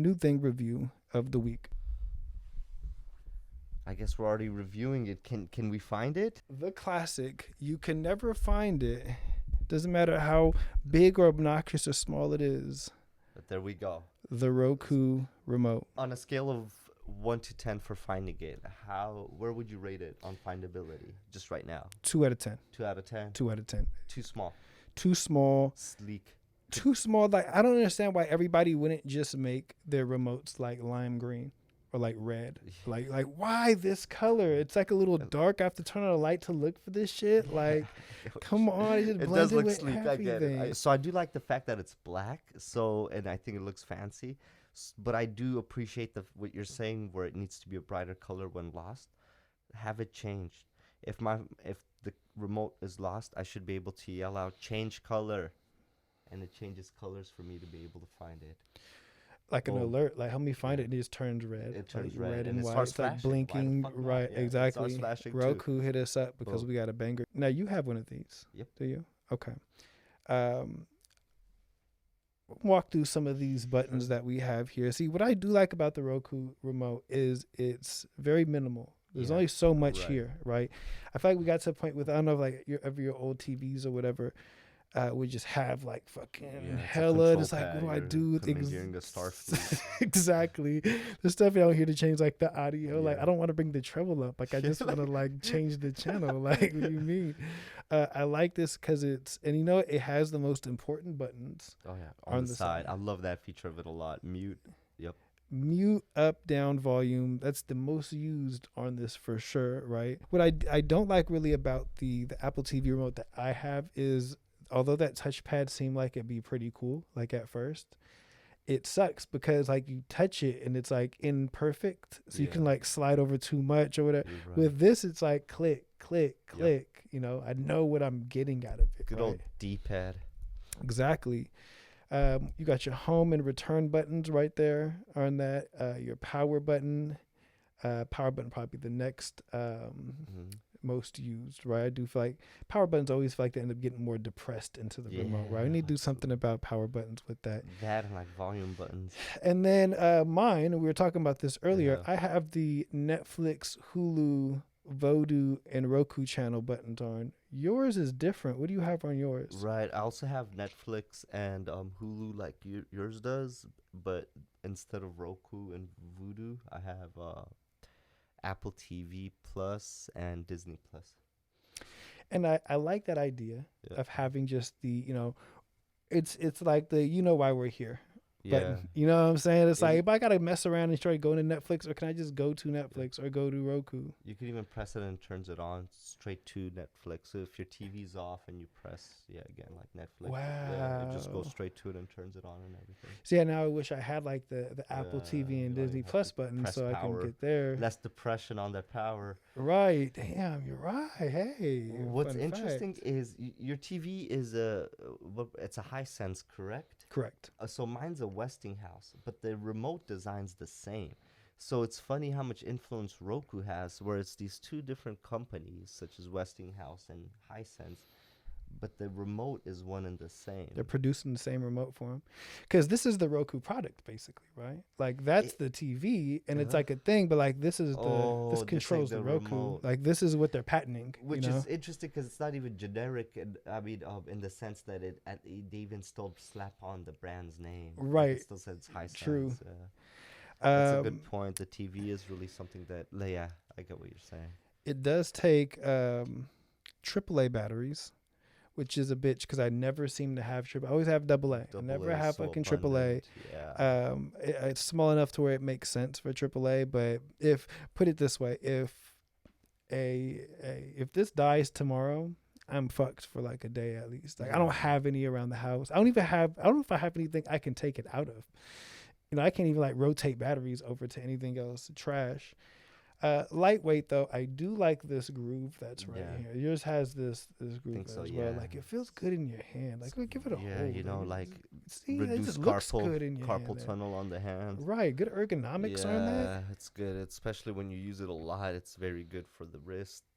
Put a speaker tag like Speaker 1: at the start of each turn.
Speaker 1: new thing review of the week.
Speaker 2: I guess we're already reviewing it. Can we find it?
Speaker 1: The classic. You can never find it. Doesn't matter how big or obnoxious or small it is.
Speaker 2: But there we go.
Speaker 1: The Roku remote.
Speaker 2: On a scale of 1 to 10 for finding it, where would you rate it on findability just right now?
Speaker 1: 2 out of 10.
Speaker 2: 2 out of 10.
Speaker 1: 2 out of 10.
Speaker 2: Too small.
Speaker 1: Too small.
Speaker 2: Sleek.
Speaker 1: Too small. Like, I don't understand why everybody wouldn't just make their remotes like lime green or like red. Like why this color? It's like a little dark. I have to turn on a light to look for this shit. Like, come on, it just
Speaker 2: It
Speaker 1: blends
Speaker 2: does look
Speaker 1: with
Speaker 2: sleek.
Speaker 1: everything.
Speaker 2: I get it. So I do like the fact that it's black. And I think it looks fancy. But I do appreciate what you're saying, where it needs to be a brighter color when lost. Have it changed. If the remote is lost, I should be able to yell out, "Change color," and it changes colors for me to be able to find it.
Speaker 1: Like an alert, like help me find it, and it just turns red.
Speaker 2: It turns
Speaker 1: like
Speaker 2: red
Speaker 1: and
Speaker 2: it
Speaker 1: white.
Speaker 2: starts
Speaker 1: It's like
Speaker 2: flashing.
Speaker 1: blinking,
Speaker 2: Why the fuck not?
Speaker 1: right?
Speaker 2: Yeah, it
Speaker 1: exactly.
Speaker 2: starts flashing too.
Speaker 1: Roku hit us up because
Speaker 2: Boom.
Speaker 1: we got a banger. Now you have one of these.
Speaker 2: Yep.
Speaker 1: Do you? Okay. Walk through some of these buttons that we have here. See, what I do like about the Roku remote is it's very minimal. There's only so much here, right? I feel like we got to a point with, I don't know, like your old TVs or whatever, we just have like fucking hella. It's like, what do I do?
Speaker 2: Hearing the Starfleet.
Speaker 1: Exactly. The stuff out here to change like the audio. Like, I don't want to bring the treble up. Like, I just want to like change the channel. Like, what do you mean? I like this because it has the most important buttons.
Speaker 2: Oh yeah, on the side. I love that feature of it a lot. Mute. Yep.
Speaker 1: Mute, up, down, volume. That's the most used on this for sure, right? What I don't like really about the Apple TV remote that I have is, although that touchpad seemed like it'd be pretty cool, like at first, it sucks because like you touch it and it's like imperfect, so you can like slide over too much or whatever. Right. With this, it's like click, click, click. I know what I'm getting out of it.
Speaker 2: Good old D-pad.
Speaker 1: Exactly. You got your home and return buttons right there on that. Your power button. Power button probably the next most used, right? I do feel like power buttons always feel like they end up getting more depressed into the remote, right? We need to do something about power buttons with that.
Speaker 2: That and like volume buttons.
Speaker 1: And then mine, we were talking about this earlier, I have the Netflix, Hulu, Vudu, and Roku channel buttons on. Yours is different. What do you have on yours?
Speaker 2: Right. I also have Netflix and Hulu like yours does, but instead of Roku and Vudu, I have Apple TV Plus and Disney Plus.
Speaker 1: And I like that idea of having just the, it's like the why we're here. But you know what I'm saying? It's like, if I gotta mess around and try to go to Netflix, or can I just go to Netflix or go to Roku?
Speaker 2: You can even press it and it turns it on straight to Netflix. So if your TV's off and you press, again, like Netflix, it just goes straight to it and turns it on and everything.
Speaker 1: So now I wish I had like the Apple TV and Disney Plus button so I can get there.
Speaker 2: Less depression on that power.
Speaker 1: Right. Damn, you're right. Hey.
Speaker 2: What's interesting is your TV is it's a Hisense, correct?
Speaker 1: Correct.
Speaker 2: So mine's a Westinghouse, but the remote design's the same. So it's funny how much influence Roku has, where it's these two different companies, such as Westinghouse and Hisense, but the remote is one and the same.
Speaker 1: They're producing the same remote for them. Because this is the Roku product, basically, right? Like, that's the TV, and it's like a thing, but like this is this controls the Roku. Remote. Like, this is what they're patenting.
Speaker 2: Which is interesting because it's not even generic, in the sense that they even still slap on the brand's name.
Speaker 1: Right.
Speaker 2: It still says Hisense.
Speaker 1: True.
Speaker 2: That's a good point. The TV is really something that, I get what you're saying.
Speaker 1: It does take AAA batteries, which is a bitch because I never seem to have triple. I always have AA. I never have fucking AAA.
Speaker 2: Yeah.
Speaker 1: It's small enough to where it makes sense for AAA, but put it this way, if this dies tomorrow, I'm fucked for like a day at least. Like, I don't have any around the house. I don't know if I have anything I can take it out of. I can't even like rotate batteries over to anything else. Trash. Lightweight though, I do like this groove that's right here. Yours has this groove as well. Like, it feels good in your hand. Like, give it a hold.
Speaker 2: Reduce carpal tunnel on the hand.
Speaker 1: Right, good ergonomics on that.
Speaker 2: Yeah, it's good, especially when you use it a lot. It's very good for the wrist.